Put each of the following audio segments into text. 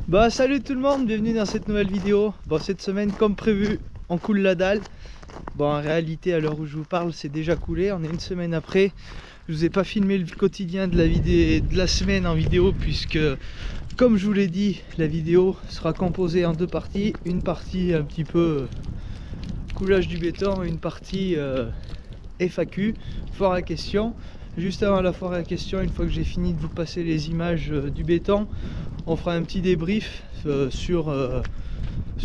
Bah salut tout le monde, bienvenue dans cette nouvelle vidéo. Bon, cette semaine comme prévu on coule la dalle. Bon, en réalité à l'heure où je vous parle c'est déjà coulé, on est une semaine après. Je vous ai pas filmé le quotidien de la semaine en vidéo puisque comme je vous l'ai dit, la vidéo sera composée en deux parties. Une partie un petit peu coulage du béton et une partie FAQ, foire à questions. Juste avant la foire à questions, une fois que j'ai fini de vous passer les images du béton, on fera un petit débrief sur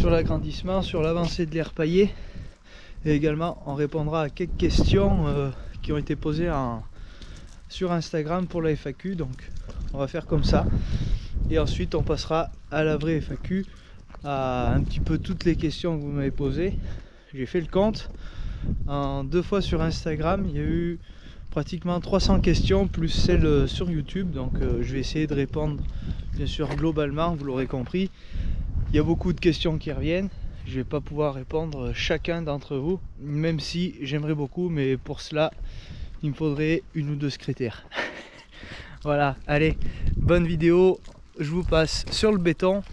l'agrandissement, sur l'avancée de l'air paillé. Et également, on répondra à quelques questions qui ont été posées sur Instagram pour la FAQ. Donc, on va faire comme ça. Et ensuite, on passera à la vraie FAQ, à un petit peu toutes les questions que vous m'avez posées. J'ai fait le compte. En 2 fois sur Instagram, il y a eu pratiquement 300 questions plus celles sur YouTube, donc je vais essayer de répondre bien sûr globalement, vous l'aurez compris. Il y a beaucoup de questions qui reviennent, je vais pas pouvoir répondre chacun d'entre vous, même si j'aimerais beaucoup, mais pour cela il me faudrait 1 ou 2 secrétaires. Voilà, allez, bonne vidéo, je vous passe sur le béton.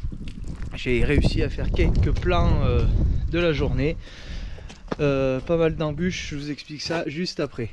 J'ai réussi à faire quelques plans de la journée, pas mal d'embûches, je vous explique ça juste après.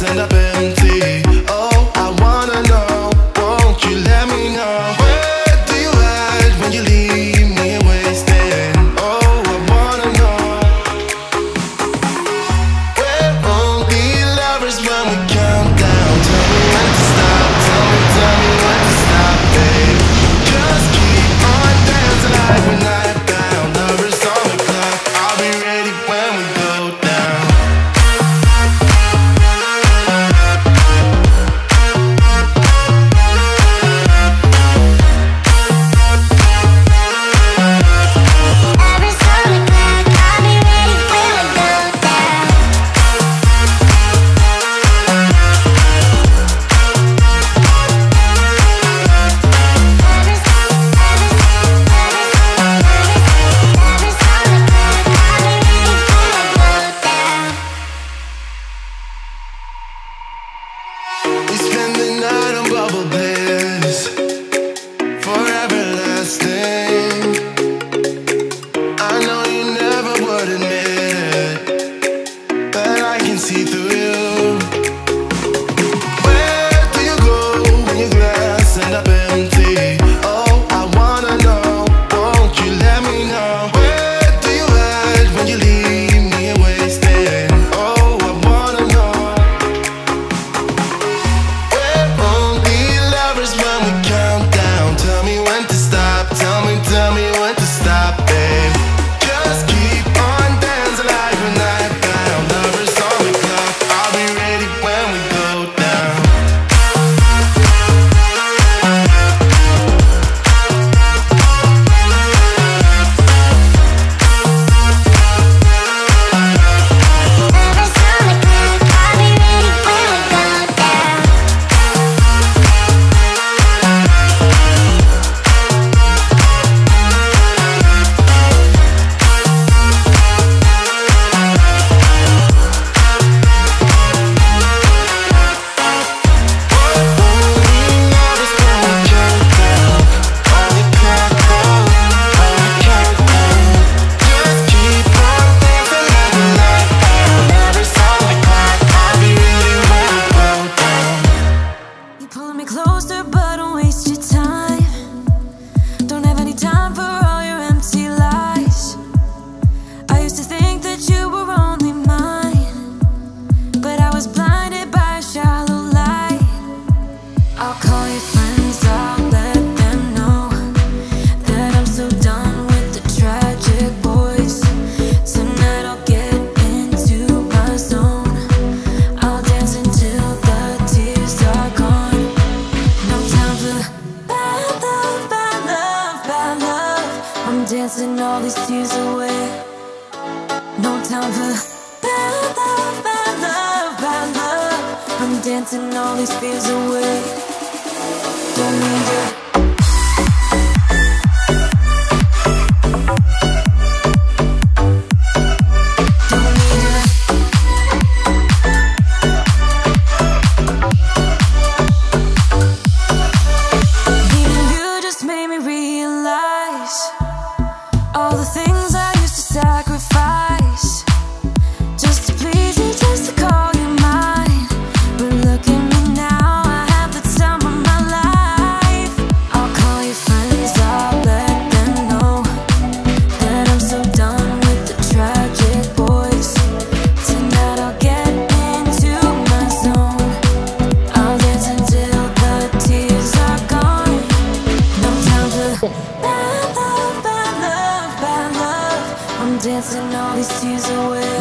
End up empty. Oh, I wanna know. all these tears away. No time for bad love, bad love, bad love. I'm dancing all these fears away. Don't need you.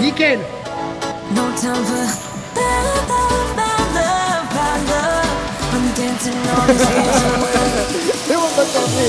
Nickel. No time for bad love, bad love, bad love. I'm dancing all these tears away. Et on va tenter.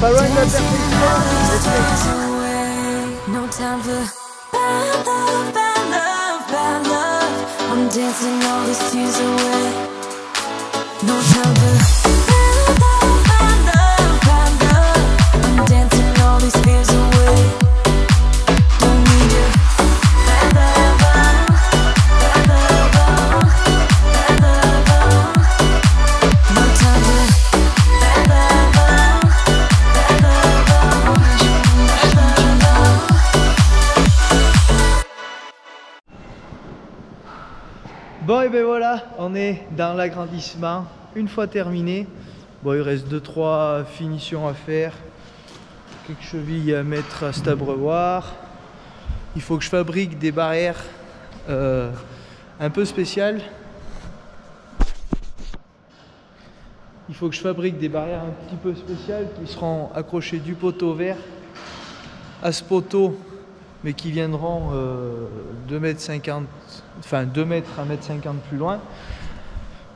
Pas loin de la perfection. No time for bad love, bad love, bad love. I'm dancing all these tears away. No time for bad love, bad love, bad love. I'm dancing all these fears away. Don't need you. Bad love, bad love, bad love. No time for bad love, bad love, bad love. Bon et ben voilà, on est dans l'agrandissement, une fois terminé. Bon, il reste 2-3 finitions à faire, quelques chevilles à mettre à cet abreuvoir. Il faut que je fabrique des barrières un peu spéciales. Il faut que je fabrique des barrières un petit peu spéciales qui seront accrochées du poteau vert à ce poteau, mais qui viendront 2,50 m, enfin 2 mètres à 1,50 m plus loin,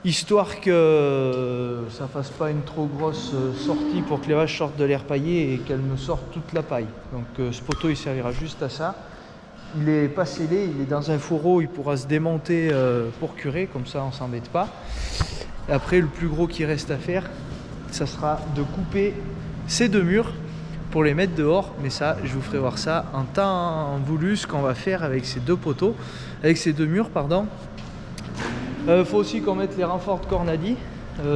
histoire que ça fasse pas une trop grosse sortie pour que les vaches sortent de l'air paillé et qu'elles me sortent toute la paille. Donc ce poteau il servira juste à ça. Il est pas scellé, il est dans un fourreau, il pourra se démonter pour curer, comme ça on s'embête pas. Et après le plus gros qui reste à faire, ça sera de couper ces deux murs pour les mettre dehors, mais ça je vous ferai voir ça en temps voulu, ce qu'on va faire avec ces deux poteaux, avec ces deux murs pardon. Faut aussi qu'on mette les renforts de cornadis.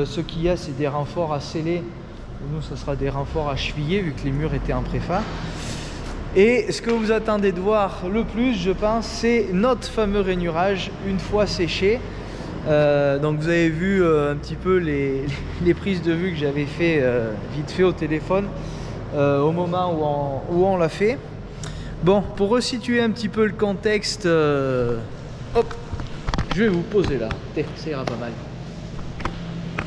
Ce qu'il y a c'est des renforts à sceller, nous ça sera des renforts à cheviller vu que les murs étaient en préfa. Et ce que vous attendez de voir le plus je pense c'est notre fameux rainurage une fois séché. Donc vous avez vu un petit peu les prises de vue que j'avais fait vite fait au téléphone au moment où on l'a fait. Bon, pour resituer un petit peu le contexte, hop, je vais vous poser là, ça ira pas mal.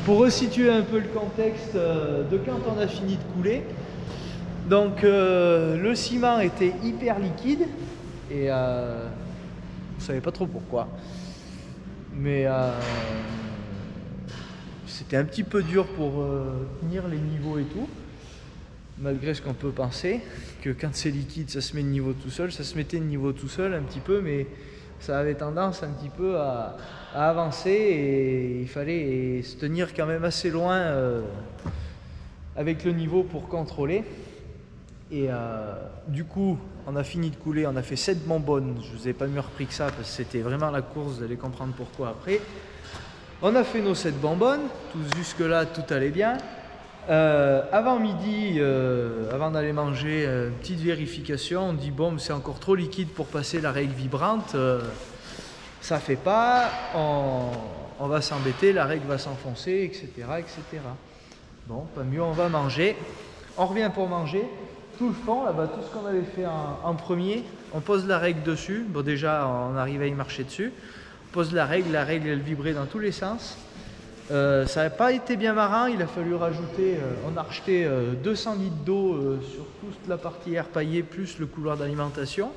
Pour resituer un peu le contexte de quand on a fini de couler, donc le ciment était hyper liquide et on savait pas trop pourquoi. Mais c'était un petit peu dur pour tenir les niveaux et tout, malgré ce qu'on peut penser, que quand c'est liquide ça se met de niveau tout seul, ça se mettait de niveau tout seul un petit peu, mais ça avait tendance un petit peu à avancer et il fallait se tenir quand même assez loin avec le niveau pour contrôler. Et du coup, on a fini de couler, on a fait 7 bonbonnes. Je vous ai pas mieux repris que ça parce que c'était vraiment la course, vous allez comprendre pourquoi après. On a fait nos 7 bonbonnes, jusque là tout allait bien. Avant midi, avant d'aller manger, petite vérification, on dit bon c'est encore trop liquide pour passer la règle vibrante, ça fait pas, on va s'embêter, la règle va s'enfoncer, etc., etc. Bon, pas mieux, on va manger, on revient pour manger, tout le fond, là-bas, tout ce qu'on avait fait en premier, on pose la règle dessus, bon déjà on arrive à y marcher dessus, on pose la règle elle vibrait dans tous les sens. Ça n'a pas été bien marrant, il a fallu rajouter, on a racheté 200 litres d'eau sur toute la partie air paillé plus le couloir d'alimentation.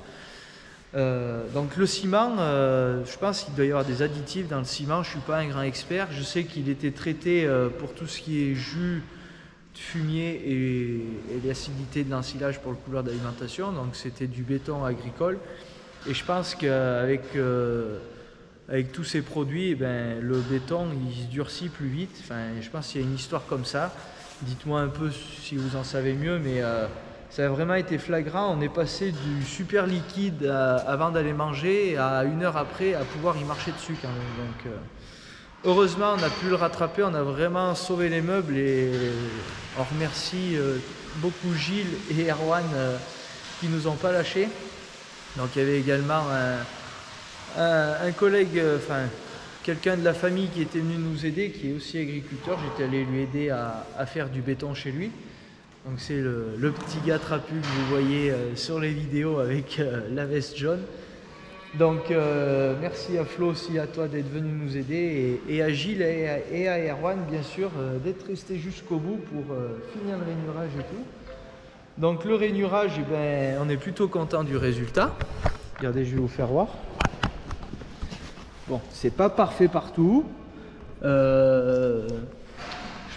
Donc le ciment, je pense qu'il doit y avoir des additifs dans le ciment, je ne suis pas un grand expert, je sais qu'il était traité pour tout ce qui est jus, fumier et l'acidité de l'ensilage pour le couloir d'alimentation, donc c'était du béton agricole et je pense qu'avec avec tous ces produits, eh ben, le béton il se durcit plus vite. Enfin, je pense qu'il y a une histoire comme ça. Dites-moi un peu si vous en savez mieux, mais ça a vraiment été flagrant. On est passé du super liquide avant d'aller manger à 1 heure après à pouvoir y marcher dessus quand même. Donc, heureusement, on a pu le rattraper. On a vraiment sauvé les meubles et on remercie beaucoup Gilles et Erwan qui nous ont pas lâchés. Donc, il y avait également un collègue, enfin quelqu'un de la famille qui était venu nous aider, qui est aussi agriculteur. J'étais allé lui aider à faire du béton chez lui. Donc c'est le petit gars trapu que vous voyez sur les vidéos avec la veste jaune. Donc merci à Flo aussi, à toi d'être venu nous aider et à Gilles et à Erwan bien sûr d'être resté jusqu'au bout pour finir le rainurage et tout. Donc le rainurage, eh ben, on est plutôt content du résultat. Regardez, je vais vous faire voir. Bon, c'est pas parfait partout. Je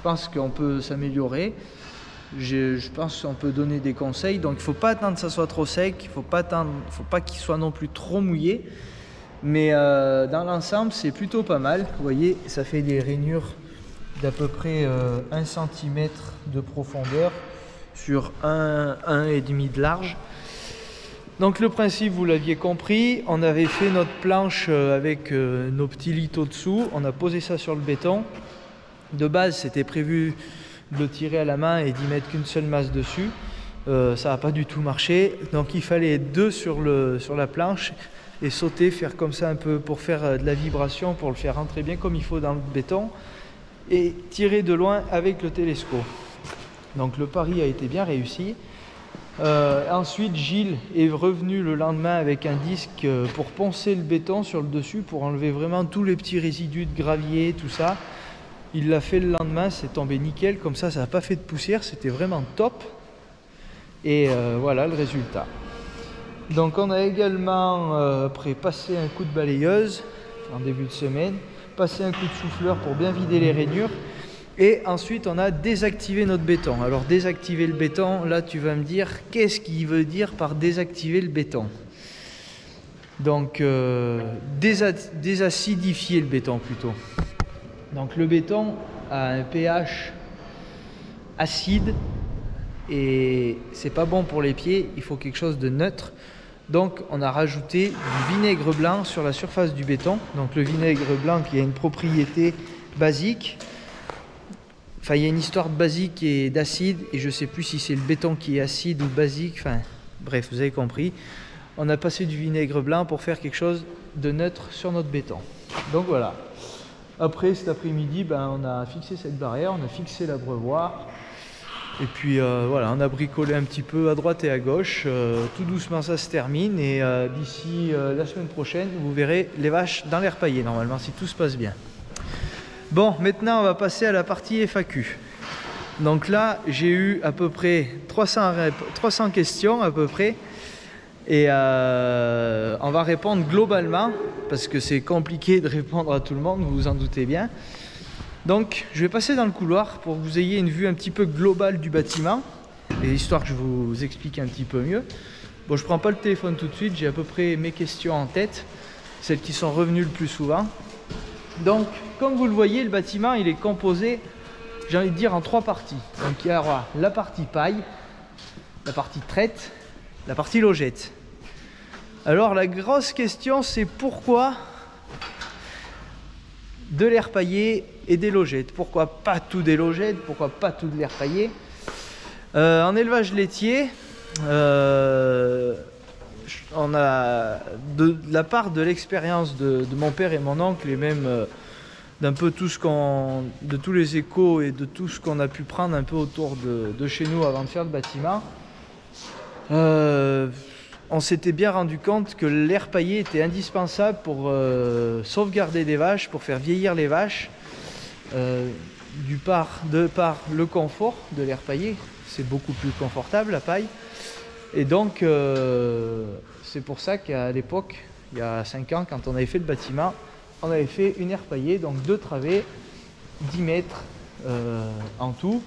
pense qu'on peut s'améliorer. Je pense qu'on peut donner des conseils. Donc, il ne faut pas attendre que ça soit trop sec. Il ne faut pas qu'il soit non plus trop mouillé. Mais dans l'ensemble, c'est plutôt pas mal. Vous voyez, ça fait des rainures d'à peu près 1 cm de profondeur sur 1,5 de large. Donc le principe, vous l'aviez compris, on avait fait notre planche avec nos petits lits au-dessous, on a posé ça sur le béton. De base, c'était prévu de le tirer à la main et d'y mettre qu'une seule masse dessus. Ça n'a pas du tout marché, donc il fallait être 2 sur la planche et sauter, faire comme ça un peu pour faire de la vibration, pour le faire rentrer bien comme il faut dans le béton et tirer de loin avec le télescope. Donc le pari a été bien réussi. Ensuite, Gilles est revenu le lendemain avec un disque pour poncer le béton sur le dessus pour enlever vraiment tous les petits résidus de gravier, tout ça. Il l'a fait le lendemain, c'est tombé nickel, comme ça n'a pas fait de poussière, c'était vraiment top. Et voilà le résultat. Donc on a également après passé un coup de balayeuse en début de semaine, passé un coup de souffleur pour bien vider les rainures. Et ensuite, on a désactivé notre béton. Alors, désactiver le béton, là, tu vas me dire, qu'est-ce qu'il veut dire par désactiver le béton? Donc, désacidifier le béton plutôt. Donc, le béton a un pH acide et c'est pas bon pour les pieds. Il faut quelque chose de neutre. Donc, on a rajouté du vinaigre blanc sur la surface du béton. Donc, le vinaigre blanc qui a une propriété basique. Enfin, il y a une histoire de basique et d'acide, et je ne sais plus si c'est le béton qui est acide ou basique. Enfin, bref, vous avez compris. On a passé du vinaigre blanc pour faire quelque chose de neutre sur notre béton. Donc voilà. Après, cet après-midi, on a fixé cette barrière, on a fixé l'abreuvoir. Et puis voilà, on a bricolé un petit peu à droite et à gauche. Tout doucement, ça se termine. Et d'ici la semaine prochaine, vous verrez les vaches dans l'air paillé, normalement, si tout se passe bien. Bon, maintenant on va passer à la partie FAQ. Donc là, j'ai eu à peu près 300 questions à peu près. Et on va répondre globalement, parce que c'est compliqué de répondre à tout le monde, vous vous en doutez bien. Donc, je vais passer dans le couloir pour que vous ayez une vue un petit peu globale du bâtiment, et histoire que je vous explique un petit peu mieux. Bon, je ne prends pas le téléphone tout de suite, j'ai à peu près mes questions en tête, celles qui sont revenues le plus souvent. Donc, comme vous le voyez, le bâtiment, il est composé, j'ai envie de dire, en 3 parties. Donc, il y aura la partie paille, la partie traite, la partie logette. Alors, la grosse question, c'est pourquoi de l'air paillé et des logettes. Pourquoi pas tout des logettes? Pourquoi pas tout de l'air paillé? En élevage laitier, on a de la part de l'expérience de mon père et mon oncle, et même d'un peu tout ce de tous les échos et de tout ce qu'on a pu prendre un peu autour de chez nous avant de faire le bâtiment, on s'était bien rendu compte que l'air paillé était indispensable pour sauvegarder des vaches, pour faire vieillir les vaches, de par le confort de l'air paillé. C'est beaucoup plus confortable la paille. Et donc, c'est pour ça qu'à l'époque, il y a 5 ans, quand on avait fait le bâtiment, on avait fait une aire paillée, donc 2 travées, 10 mètres en tout.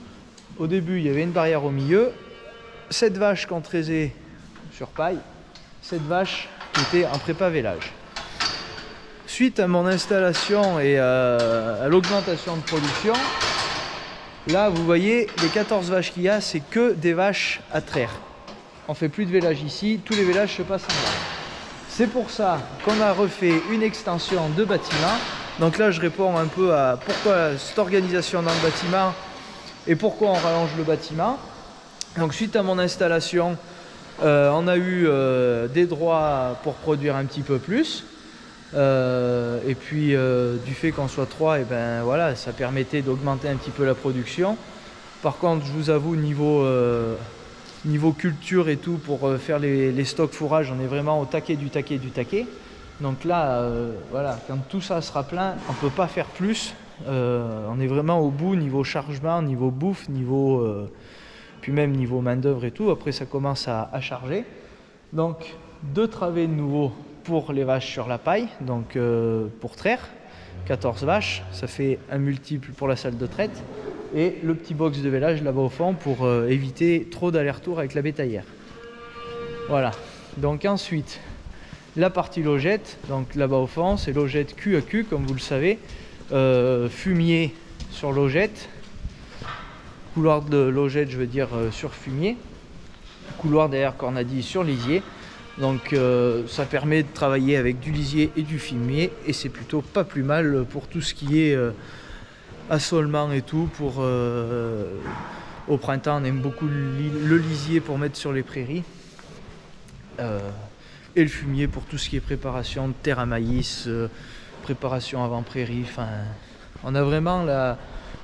Au début, il y avait une barrière au milieu, 7 vaches qu'on traisait sur paille, 7 vaches qui étaient en prépa-vélage. Suite à mon installation et à l'augmentation de production, là, vous voyez, les 14 vaches qu'il y a, c'est que des vaches à traire. On ne fait plus de vélage ici, tous les vélages se passent en bas. C'est pour ça qu'on a refait une extension de bâtiment. Donc là, je réponds un peu à pourquoi cette organisation dans le bâtiment et pourquoi on rallonge le bâtiment. Donc suite à mon installation, on a eu des droits pour produire un petit peu plus. Et puis du fait qu'on soit 3, et ben voilà, ça permettait d'augmenter un petit peu la production. Par contre, je vous avoue, niveau culture et tout, pour faire les stocks fourrage, on est vraiment au taquet du taquet du taquet. Donc là, voilà, quand tout ça sera plein, on ne peut pas faire plus. On est vraiment au bout, niveau chargement, niveau bouffe, puis même niveau main d'œuvre et tout. Après, ça commence à charger. Donc 2 travées de nouveau pour les vaches sur la paille, donc pour traire, 14 vaches, ça fait un multiple pour la salle de traite, et le petit box de vélage là-bas au fond pour éviter trop d'aller-retour avec la bétaillère. Voilà, donc ensuite la partie logette, donc là-bas au fond c'est logette cul à cul comme vous le savez, fumier sur logette, couloir de logette je veux dire sur fumier, couloir derrière cornadille sur lisier. Donc ça permet de travailler avec du lisier et du fumier, et c'est plutôt pas plus mal pour tout ce qui est assolement et tout. Au printemps on aime beaucoup le lisier pour mettre sur les prairies, et le fumier pour tout ce qui est préparation de terre à maïs, préparation avant prairie. Enfin, on a vraiment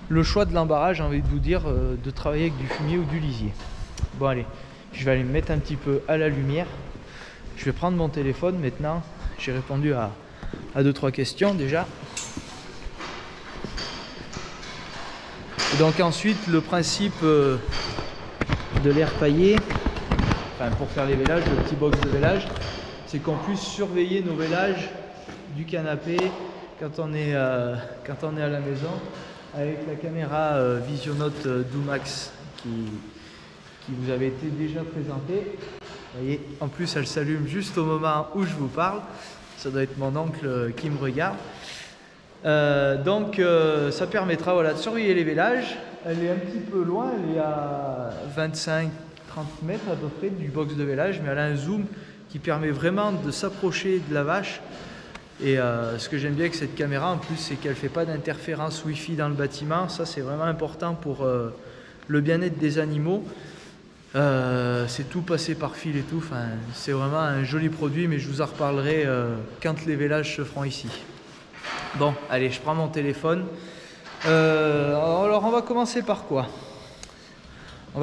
le choix de l'embarras, j'ai envie de vous dire, de travailler avec du fumier ou du lisier. Bon allez, je vais aller me mettre un petit peu à la lumière. Je vais prendre mon téléphone maintenant. J'ai répondu à 2-3 questions déjà. Et donc ensuite, le principe de l'air paillé, enfin, pour faire les vélages, le petit box de vélage, c'est qu'on puisse surveiller nos vélages du canapé quand on est à la maison, avec la caméra Visionote Doumax qui vous avait été déjà présentée. Vous voyez, en plus elle s'allume juste au moment où je vous parle. Ça doit être mon oncle qui me regarde. Donc ça permettra, voilà, de surveiller les vélages. Elle est un petit peu loin, elle est à 25-30 mètres à peu près du box de vélage, mais elle a un zoom qui permet vraiment de s'approcher de la vache. Et ce que j'aime bien avec cette caméra en plus, c'est qu'elle ne fait pas d'interférence Wi-Fi dans le bâtiment. Ça, c'est vraiment important pour le bien-être des animaux. C'est tout passé par fil et tout, enfin, c'est vraiment un joli produit, mais je vous en reparlerai quand les vélages se feront ici. Bon, allez, je prends mon téléphone. Alors on va commencer par quoi? Je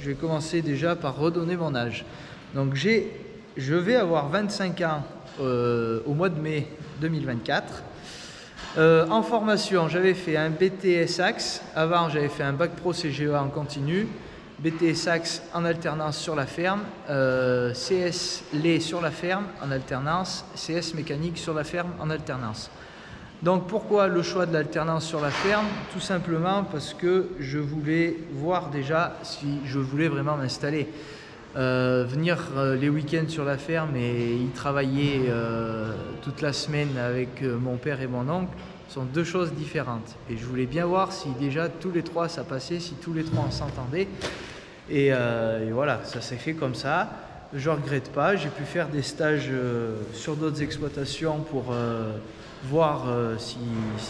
vais commencer déjà par redonner mon âge. Donc je vais avoir 25 ans au mois de mai 2024. En formation, j'avais fait un BTS Axe. Avant, j'avais fait un bac pro CGEA en continu. BTS Axe en alternance sur la ferme, CS lait sur la ferme en alternance, CS mécanique sur la ferme en alternance. Donc pourquoi le choix de l'alternance sur la ferme? Tout simplement parce que je voulais voir déjà si je voulais vraiment m'installer. Venir les week-ends sur la ferme et y travailler toute la semaine avec mon père et mon oncle sont 2 choses différentes. Et je voulais bien voir si déjà tous les 3 ça passait, si tous les 3 on s'entendait. Et voilà, ça s'est fait comme ça. Je ne regrette pas, j'ai pu faire des stages sur d'autres exploitations pour voir si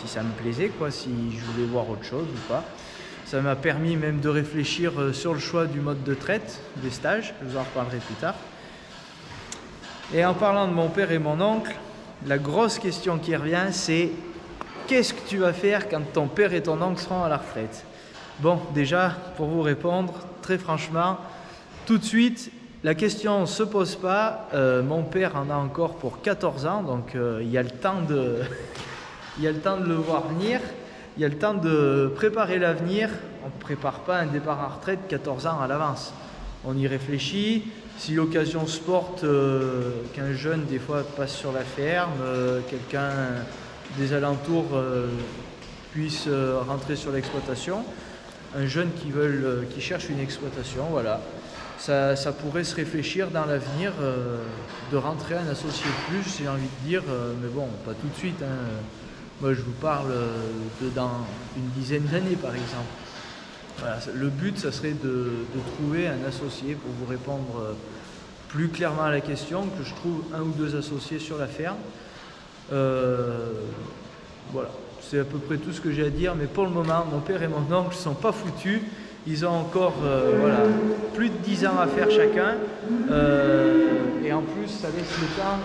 ça me plaisait, quoi, si je voulais voir autre chose ou pas. Ça m'a permis même de réfléchir sur le choix du mode de traite des stages, je vous en reparlerai plus tard. Et en parlant de mon père et mon oncle, la grosse question qui revient, c'est qu'est-ce que tu vas faire quand ton père et ton oncle seront à la retraite? Bon, déjà, pour vous répondre, très franchement, tout de suite, la question ne se pose pas. Mon père en a encore pour 14 ans, donc il y a le temps de le voir venir. Il y a le temps de préparer l'avenir. On ne prépare pas un départ à retraite 14 ans à l'avance. On y réfléchit. Si l'occasion se porte qu'un jeune, des fois, passe sur la ferme, quelqu'un des alentours puisse rentrer sur l'exploitation, un jeune qui cherche une exploitation, voilà. Ça pourrait se réfléchir dans l'avenir de rentrer un associé de plus, j'ai envie de dire, mais bon, pas tout de suite, hein. Moi, je vous parle de dans une dizaine d'années, par exemple. Voilà, le but, ça serait de trouver un associé pour vous répondre plus clairement à la question, que je trouve 1 ou 2 associés sur la ferme. Voilà, c'est à peu près tout ce que j'ai à dire, mais pour le moment, mon père et mon oncle ne sont pas foutus. Ils ont encore voilà, plus de 10 ans à faire chacun. Et en plus, ça laisse le temps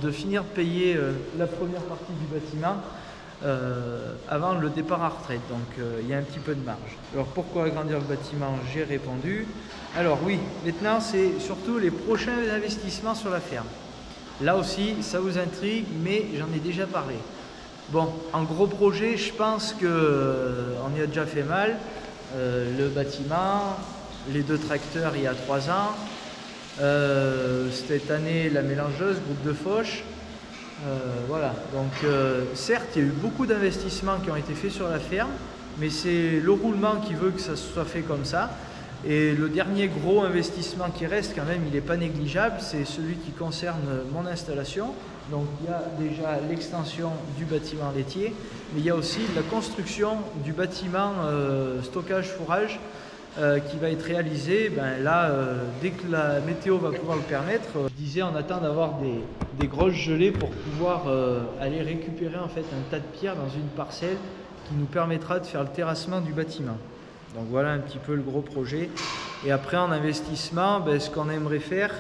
de finir de payer la première partie du bâtiment avant le départ à retraite. Donc il y a un petit peu de marge. Alors pourquoi agrandir le bâtiment? J'ai répondu. Alors oui, maintenant c'est surtout les prochains investissements sur la ferme. Là aussi, ça vous intrigue, mais j'en ai déjà parlé. Bon, en gros projet, je pense qu'on y a déjà fait mal. Le bâtiment, les 2 tracteurs il y a 3 ans, cette année la mélangeuse, groupe de Foch, voilà. Donc certes il y a eu beaucoup d'investissements qui ont été faits sur la ferme, mais c'est le roulement qui veut que ça soit fait comme ça. Et le dernier gros investissement qui reste quand même, il n'est pas négligeable, c'est celui qui concerne mon installation. Donc il y a déjà l'extension du bâtiment laitier, mais il y a aussi la construction du bâtiment stockage-fourrage qui va être réalisé. Ben là, dès que la météo va pouvoir le permettre, je disais on attend d'avoir des grosses gelées pour pouvoir aller récupérer en fait un tas de pierres dans une parcelle qui nous permettra de faire le terrassement du bâtiment. Donc voilà un petit peu le gros projet. Et après en investissement, ben, ce qu'on aimerait faire,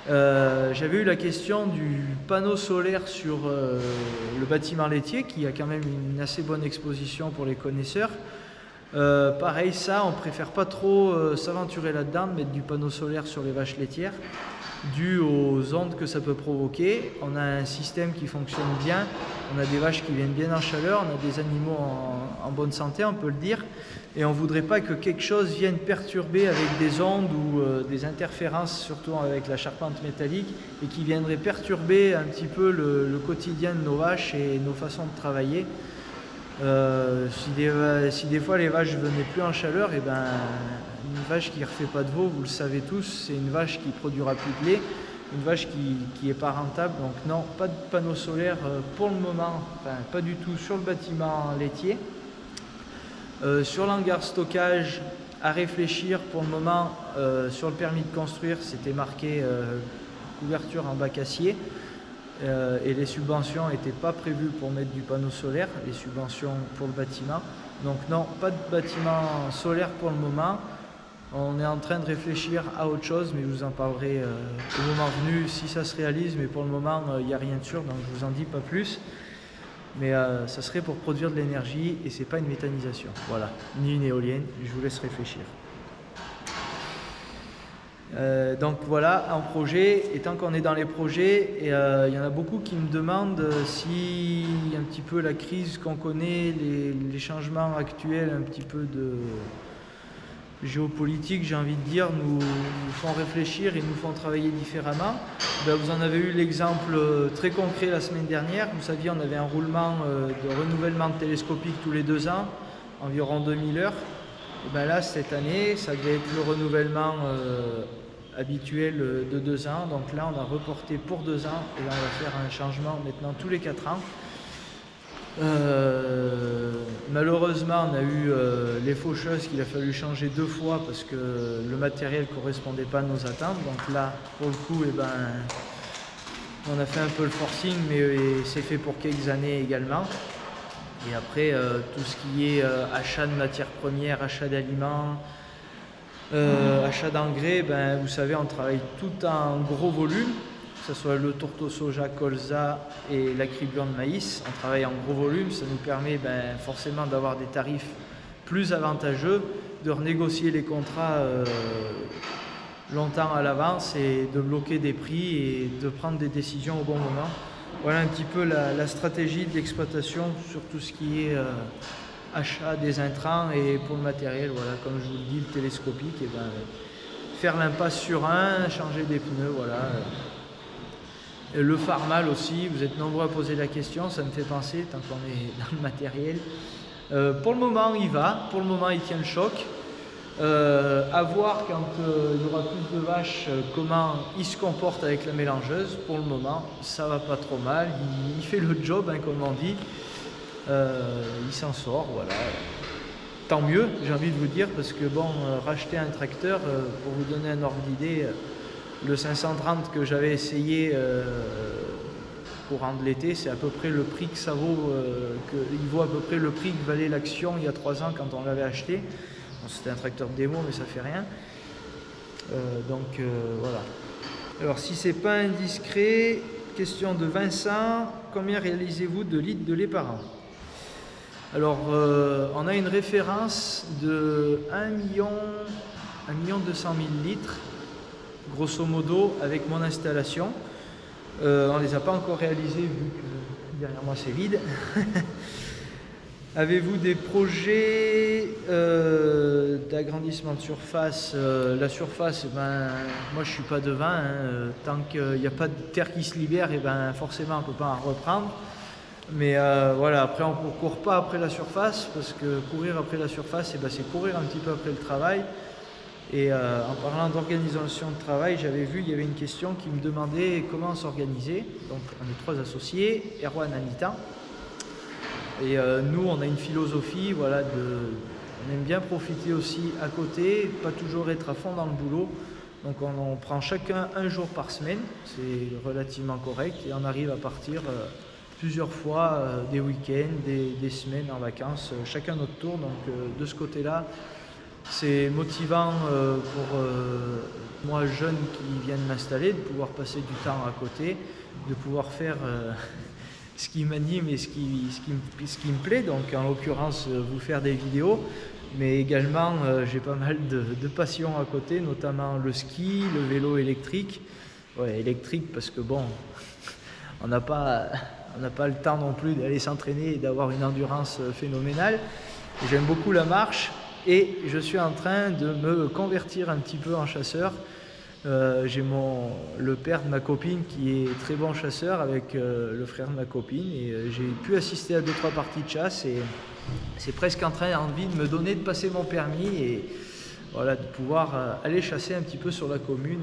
j'avais eu la question du panneau solaire sur le bâtiment laitier qui a quand même une assez bonne exposition pour les connaisseurs. Pareil, ça on préfère pas trop s'aventurer là-dedans, de mettre du panneau solaire sur les vaches laitières dû aux ondes que ça peut provoquer. On a un système qui fonctionne bien, on a des vaches qui viennent bien en chaleur, on a des animaux en bonne santé, on peut le dire, et on ne voudrait pas que quelque chose vienne perturber avec des ondes ou des interférences, surtout avec la charpente métallique, et qui viendraient perturber un petit peu le quotidien de nos vaches et nos façons de travailler. Si des fois les vaches ne venaient plus en chaleur, et ben, une vache qui ne refait pas de veau, vous le savez tous, c'est une vache qui produira plus de lait, une vache qui n'est pas rentable. Donc non, pas de panneau solaire pour le moment, enfin pas du tout sur le bâtiment laitier. Sur l'hangar stockage, à réfléchir pour le moment. Sur le permis de construire, c'était marqué couverture en bac acier. Et les subventions n'étaient pas prévues pour mettre du panneau solaire, les subventions pour le bâtiment. Donc non, pas de bâtiment solaire pour le moment. On est en train de réfléchir à autre chose, mais je vous en parlerai au moment venu si ça se réalise. Mais pour le moment, il n'y a rien de sûr, donc je ne vous en dis pas plus. Mais ça serait pour produire de l'énergie et c'est pas une méthanisation. Voilà, ni une éolienne, je vous laisse réfléchir. Donc voilà, un projet, et tant qu'on est dans les projets, il y en a beaucoup qui me demandent si un petit peu la crise qu'on connaît, les changements actuels, un petit peu de géopolitique, j'ai envie de dire, nous font réfléchir et nous font travailler différemment. Ben, vous en avez eu l'exemple très concret la semaine dernière. Vous saviez, on avait un roulement de renouvellement télescopique tous les 2 ans, environ 2000 heures. Et ben là, cette année, ça devait être le renouvellement habituel de 2 ans. Donc là, on a reporté pour 2 ans et là, on va faire un changement maintenant tous les 4 ans. Malheureusement, on a eu les faucheuses qu'il a fallu changer 2 fois parce que le matériel ne correspondait pas à nos attentes. Donc là, pour le coup, eh ben, On a fait un peu le forcing, mais c'est fait pour quelques années également. Et après, tout ce qui est achat de matières premières, achat d'aliments, achat d'engrais, ben, vous savez, on travaille tout en gros volume, que ce soit le tourteau soja, colza et l'acribion de maïs. On travaille en gros volume, ça nous permet forcément d'avoir des tarifs plus avantageux, de renégocier les contrats longtemps à l'avance et de bloquer des prix et de prendre des décisions au bon moment. Voilà un petit peu la stratégie d'exploitation sur tout ce qui est achat des intrants et pour le matériel, voilà, comme je vous le dis, le télescopique, et faire l'impasse sur un, changer des pneus, voilà. Et le Farmal aussi, vous êtes nombreux à poser la question, ça me fait penser tant qu'on est dans le matériel. Pour le moment il va, pour le moment il tient le choc. À voir quand il y aura plus de vaches, comment il se comporte avec la mélangeuse. Pour le moment ça va pas trop mal, il fait le job, hein, comme on dit. Il s'en sort, voilà. Tant mieux, j'ai envie de vous dire, parce que bon, racheter un tracteur, pour vous donner un ordre d'idée, le 530 que j'avais essayé courant de l'été, c'est à peu près le prix que ça vaut, il vaut à peu près le prix que valait l'Action il y a 3 ans quand on l'avait acheté. Bon, c'était un tracteur démo, mais ça fait rien. Voilà. Alors si c'est pas indiscret, question de Vincent, combien réalisez-vous de litres de lait par an? Alors on a une référence de 1 200 000 litres, grosso modo, avec mon installation. On ne les a pas encore réalisés vu que derrière moi c'est vide. Avez-vous des projets d'agrandissement de surface? La surface, moi je suis pas devin, hein. Tant qu'il n'y a pas de terre qui se libère, forcément on ne peut pas en reprendre. Mais voilà, après on ne court pas après la surface, parce que courir après la surface, c'est courir un petit peu après le travail. Et en parlant d'organisation de travail, j'avais vu, il y avait une question qui me demandait comment s'organiser. Donc on est 3 associés, Erwan, Anita. Et nous, on a une philosophie, voilà, on aime bien profiter aussi à côté, pas toujours être à fond dans le boulot. Donc on prend chacun 1 jour par semaine, c'est relativement correct, et on arrive à partir plusieurs fois, des week-ends, des semaines en vacances, chacun notre tour. Donc de ce côté-là, c'est motivant pour moi, jeune qui vient de m'installer, de pouvoir passer du temps à côté, de pouvoir faire ce qui m'anime et ce qui me plaît, donc en l'occurrence vous faire des vidéos, mais également j'ai pas mal de passions à côté, notamment le ski, le vélo électrique. Ouais, électrique parce que bon, on n'a pas le temps non plus d'aller s'entraîner et d'avoir une endurance phénoménale. J'aime beaucoup la marche et je suis en train de me convertir un petit peu en chasseur. J'ai le père de ma copine qui est très bon chasseur avec le frère de ma copine, et j'ai pu assister à 2-3 parties de chasse, et c'est presque envie de me donner de passer mon permis et voilà, de pouvoir aller chasser un petit peu sur la commune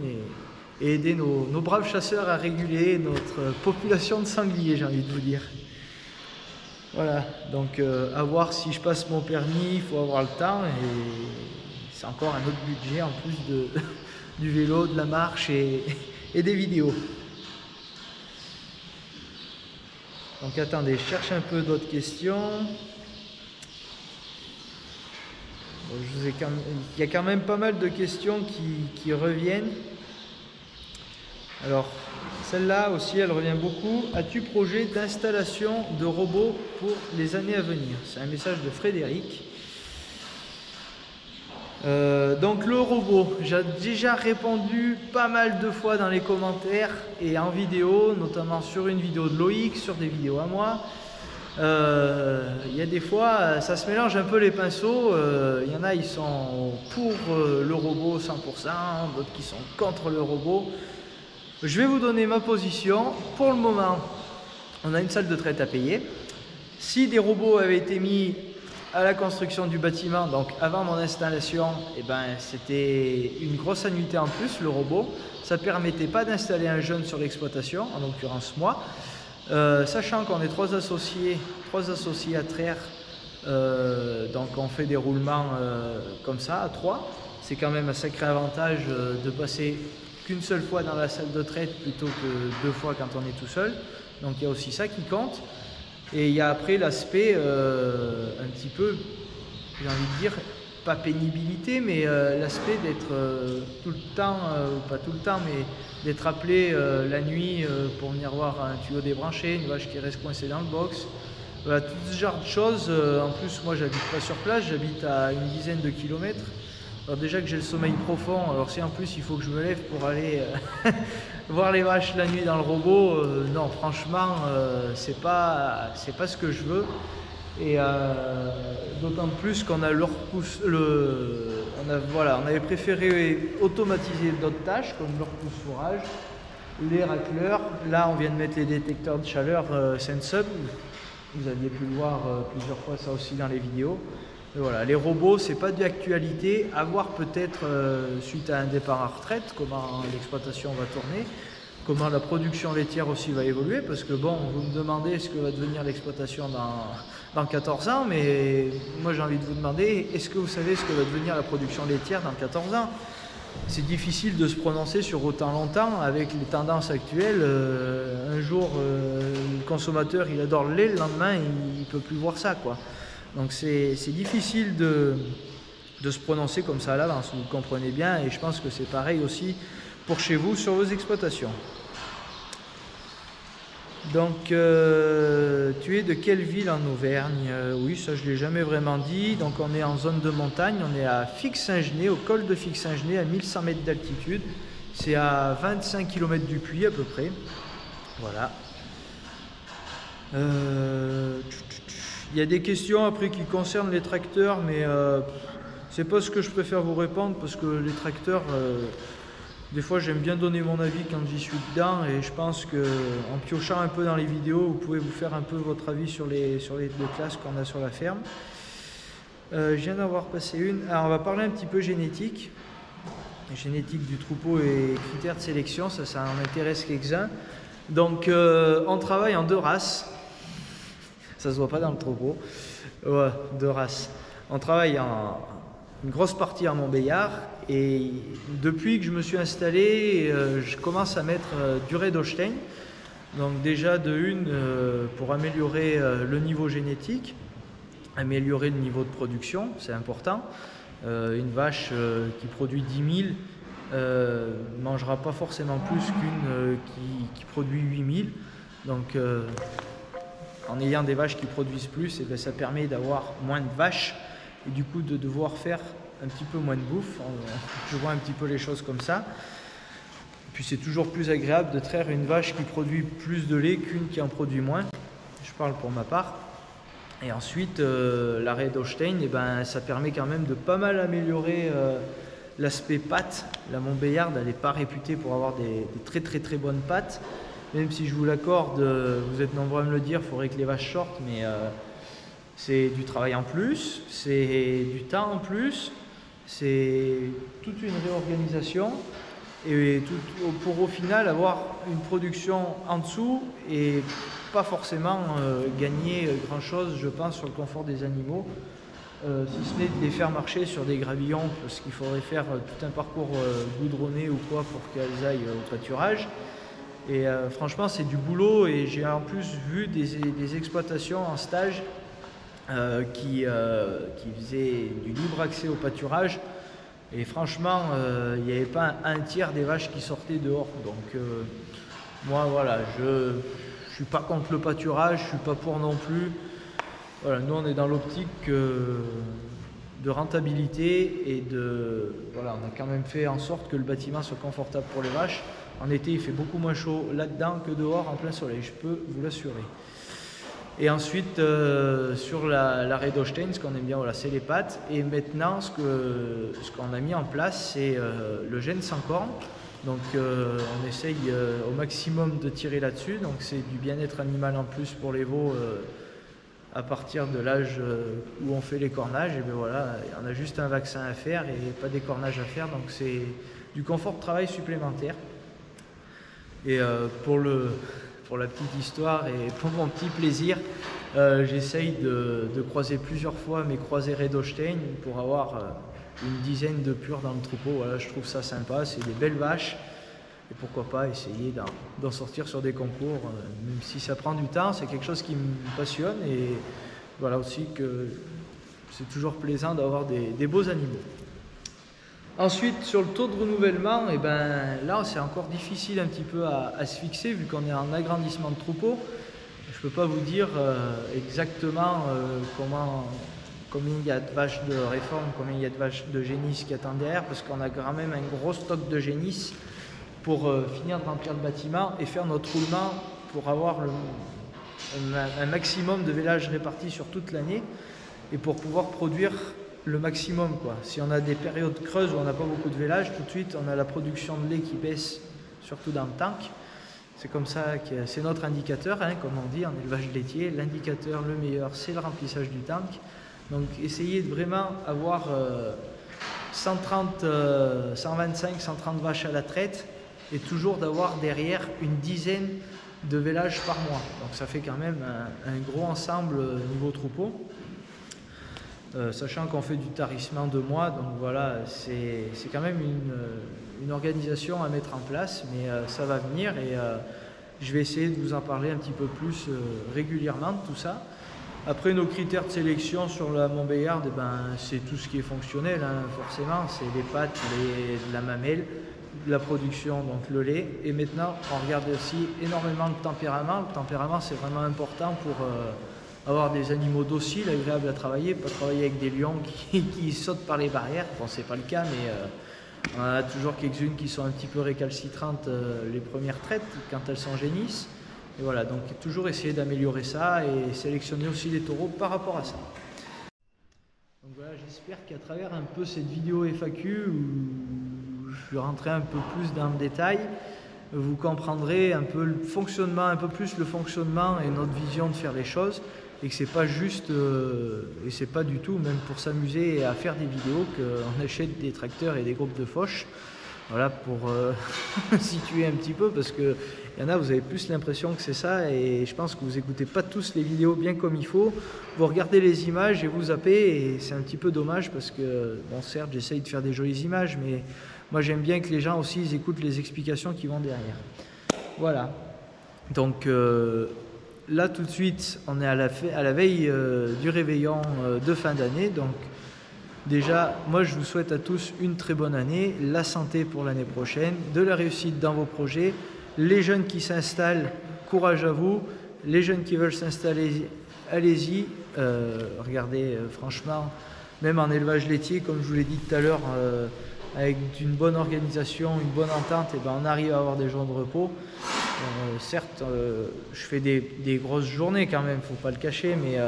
et aider nos braves chasseurs à réguler notre population de sangliers, j'ai envie de vous dire. Voilà, donc à voir si je passe mon permis, il faut avoir le temps, et c'est encore un autre budget en plus du vélo, de la marche et des vidéos. Donc attendez, je cherche un peu d'autres questions. Bon, il y a quand même pas mal de questions qui reviennent. Alors, celle-là aussi, elle revient beaucoup. As-tu projet d'installation de robots pour les années à venir? C'est un message de Frédéric. Donc le robot, j'ai déjà répondu pas mal de fois dans les commentaires et en vidéo, notamment sur une vidéo de Loïc, sur des vidéos à moi. Il y a des fois, ça se mélange un peu les pinceaux. Il y en a, ils sont pour le robot 100%, d'autres qui sont contre le robot. Je vais vous donner ma position. Pour le moment, on a une salle de traite à payer. Si des robots avaient été mis à la construction du bâtiment, donc avant mon installation, c'était une grosse annuité en plus, le robot. Ça ne permettait pas d'installer un jeune sur l'exploitation, en l'occurrence moi. Sachant qu'on est 3 associés à traire, donc on fait des roulements comme ça à 3. C'est quand même un sacré avantage de passer qu'une seule fois dans la salle de traite plutôt que 2 fois quand on est tout seul. Donc il y a aussi ça qui compte. Et il y a après l'aspect un petit peu, j'ai envie de dire, pas pénibilité, mais l'aspect d'être tout le temps, ou pas tout le temps, mais d'être appelé la nuit pour venir voir un tuyau débranché, une vache qui reste coincée dans le box. Voilà, tout ce genre de choses. En plus, moi, j'habite pas sur place, j'habite à une dizaine de kilomètres. Alors déjà que j'ai le sommeil profond, alors si en plus il faut que je me lève pour aller voir les vaches la nuit dans le robot, non, franchement, c'est pas ce que je veux. Et d'autant plus qu'on a on avait préféré automatiser d'autres tâches comme le repousse-fourrage, les racleurs. Là, on vient de mettre les détecteurs de chaleur Sensub. Vous aviez pu le voir plusieurs fois ça aussi dans les vidéos. Et voilà, les robots, c'est pas d'actualité. À voir peut-être suite à un départ à retraite, comment l'exploitation va tourner, comment la production laitière aussi va évoluer, parce que bon, vous me demandez ce que va devenir l'exploitation dans 14 ans, mais moi j'ai envie de vous demander, est-ce que vous savez ce que va devenir la production laitière dans 14 ans? C'est difficile de se prononcer sur autant longtemps avec les tendances actuelles. Un jour, le consommateur il adore le lait, le lendemain il ne peut plus voir ça, quoi. Donc c'est difficile de se prononcer comme ça à l'avance, vous comprenez bien, et je pense que c'est pareil aussi pour chez vous sur vos exploitations. Donc tu es de quelle ville en Auvergne? Oui, ça je ne l'ai jamais vraiment dit. Donc on est en zone de montagne, on est à Fix-Saint-Genès, au col de Fix-Saint-Genès, à 1100 mètres d'altitude. C'est à 25 km du Puy à peu près. Voilà. Il y a des questions après qui concernent les tracteurs, mais c'est pas ce que je préfère vous répondre, parce que les tracteurs, des fois j'aime bien donner mon avis quand j'y suis dedans, et je pense qu'en piochant un peu dans les vidéos, vous pouvez vous faire un peu votre avis sur les deux classes qu'on a sur la ferme. Je viens d'avoir passé une. Alors on va parler un petit peu génétique. Génétique du troupeau et critères de sélection, ça en intéresse quelques-uns. Donc on travaille en 2 races. Ça se voit pas dans le troupeau. Ouais, 2 races. On travaille une grosse partie en Montbéliard, et depuis que je me suis installé, je commence à mettre du Red-Holstein. Donc déjà pour améliorer le niveau génétique, améliorer le niveau de production, c'est important. Une vache qui produit 10 000 ne mangera pas forcément plus qu'une qui produit 8 000. Donc en ayant des vaches qui produisent plus, et bien, ça permet d'avoir moins de vaches et du coup de devoir faire un petit peu moins de bouffe. Je vois un petit peu les choses comme ça. Puis c'est toujours plus agréable de traire une vache qui produit plus de lait qu'une qui en produit moins. Je parle pour ma part. Et ensuite, la Red-Holstein, eh ben, ça permet quand même de pas mal améliorer l'aspect pâte. La Montbéliarde, elle n'est pas réputée pour avoir des très très très bonnes pâtes. Même si je vous l'accorde, vous êtes nombreux à me le dire, il faudrait que les vaches sortent, mais c'est du travail en plus, c'est du temps en plus, c'est toute une réorganisation, et pour au final avoir une production en dessous et pas forcément gagner grand chose, je pense, sur le confort des animaux, si ce n'est de les faire marcher sur des gravillons, parce qu'il faudrait faire tout un parcours goudronné ou quoi pour qu'elles aillent au pâturage. Et franchement, c'est du boulot, et j'ai en plus vu des exploitations en stage qui faisaient du libre accès au pâturage. Et franchement, il n'y avait pas un tiers des vaches qui sortaient dehors. Donc moi, voilà, je ne suis pas contre le pâturage, je ne suis pas pour non plus. Voilà, nous, on est dans l'optique de rentabilité, et voilà, on a quand même fait en sorte que le bâtiment soit confortable pour les vaches. En été, il fait beaucoup moins chaud là-dedans que dehors en plein soleil, je peux vous l'assurer. Et ensuite, sur la Red-Holstein, ce qu'on aime bien, voilà, c'est les pattes. Et maintenant, ce qu'on a mis en place, c'est le gène sans corne. Donc, on essaye au maximum de tirer là-dessus. Donc, c'est du bien-être animal en plus pour les veaux à partir de l'âge où on fait les cornages. Et bien voilà, on a juste un vaccin à faire et pas des cornages à faire. Donc, c'est du confort de travail supplémentaire. Et pour la petite histoire et pour mon petit plaisir, j'essaye de croiser plusieurs fois mes croisés Red-Holstein pour avoir une dizaine de pures dans le troupeau. Voilà, je trouve ça sympa, c'est des belles vaches. et pourquoi pas essayer d'en sortir sur des concours, même si ça prend du temps, c'est quelque chose qui me passionne et voilà aussi que c'est toujours plaisant d'avoir des beaux animaux. Ensuite, sur le taux de renouvellement, et ben, là c'est encore difficile un petit peu à se fixer vu qu'on est en agrandissement de troupeau. Je ne peux pas vous dire exactement combien il y a de vaches de réforme, combien il y a de vaches de génisses qui attendent derrière, parce qu'on a quand même un gros stock de génisses pour finir de remplir le bâtiment et faire notre roulement pour avoir un maximum de vélages répartis sur toute l'année et pour pouvoir produire le maximum, quoi. Si on a des périodes creuses où on n'a pas beaucoup de vélage, tout de suite on a la production de lait qui baisse, surtout dans le tank. C'est comme ça que c'est notre indicateur, hein, comme on dit en élevage laitier. L'indicateur le meilleur, c'est le remplissage du tank. Donc essayez de vraiment avoir 130, 125, 130 vaches à la traite et toujours d'avoir derrière une dizaine de vélages par mois. Donc ça fait quand même un gros ensemble niveau troupeau. Sachant qu'on fait du tarissement de mois, donc voilà, c'est quand même une organisation à mettre en place, mais ça va venir et je vais essayer de vous en parler un petit peu plus régulièrement de tout ça. Après, nos critères de sélection sur la Montbéliarde, eh ben, c'est tout ce qui est fonctionnel, hein, forcément, c'est les pattes, la mamelle, la production, donc le lait, et maintenant on regarde aussi énormément le tempérament. Le tempérament, c'est vraiment important pour avoir des animaux dociles, agréables à travailler, pas travailler avec des lions qui sautent par les barrières. Bon, c'est pas le cas, mais on a toujours quelques-unes qui sont un petit peu récalcitrantes les premières traites quand elles sont génisses. Et voilà, donc toujours essayer d'améliorer ça et sélectionner aussi les taureaux par rapport à ça. Donc voilà, j'espère qu'à travers un peu cette vidéo FAQ où je vais rentrer un peu plus dans le détail, vous comprendrez un peu le fonctionnement, un peu plus le fonctionnement et notre vision de faire les choses. Et que c'est pas juste, et c'est pas du tout, même pour s'amuser à faire des vidéos, qu'on achète des tracteurs et des groupes de fauches. Voilà, pour situer un petit peu, parce qu'il y en a, vous avez plus l'impression que c'est ça, et je pense que vous écoutez pas tous les vidéos bien comme il faut. Vous regardez les images et vous zappez, et c'est un petit peu dommage, parce que, bon, certes, j'essaye de faire des jolies images, mais moi j'aime bien que les gens aussi ils écoutent les explications qui vont derrière. Voilà. Donc, là, tout de suite, on est à la veille du réveillon de fin d'année. Donc, déjà, moi, je vous souhaite à tous une très bonne année, la santé pour l'année prochaine, de la réussite dans vos projets. Les jeunes qui s'installent, courage à vous. Les jeunes qui veulent s'installer, allez-y. Regardez, franchement, même en élevage laitier, comme je vous l'ai dit tout à l'heure, avec une bonne organisation, une bonne entente, et ben, on arrive à avoir des jours de repos. Certes, je fais des grosses journées quand même, il ne faut pas le cacher, mais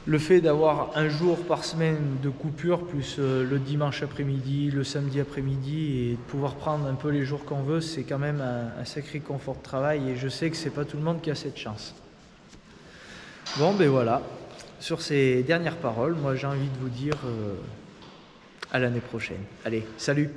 le fait d'avoir un jour par semaine de coupure, plus le dimanche après-midi, le samedi après-midi, et de pouvoir prendre un peu les jours qu'on veut, c'est quand même un sacré confort de travail, et je sais que ce n'est pas tout le monde qui a cette chance. Bon, ben voilà, sur ces dernières paroles, moi j'ai envie de vous dire à l'année prochaine. Allez, salut!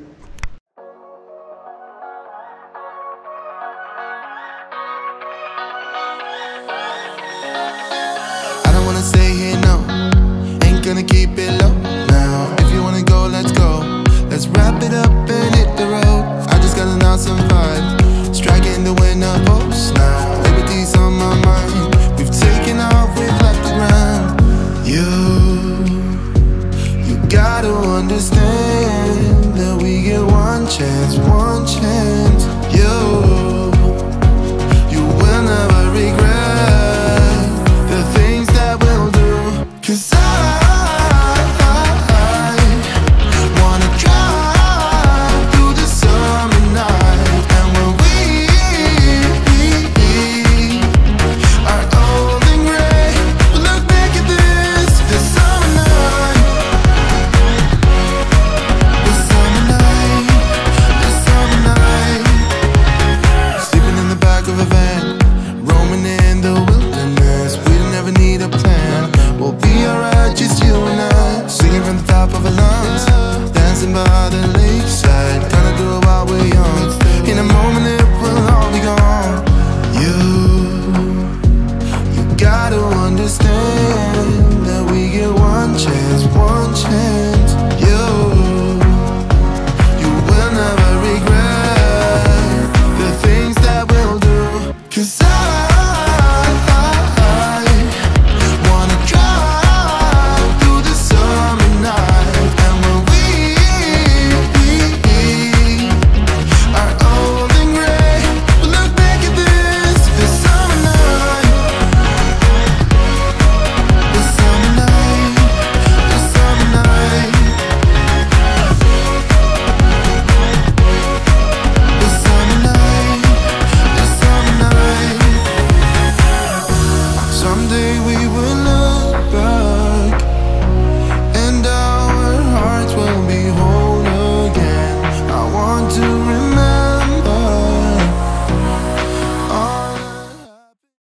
Gonna keep it low now. If you wanna go, let's go. Let's wrap it up and hit the road. I just got an awesome vibe, striking the winner post now. Liberty's on my mind. We've taken off, we've left the ground. You gotta understand that we get one chance, one chance. You will never regret the things that we'll do. 'Cause we were not right.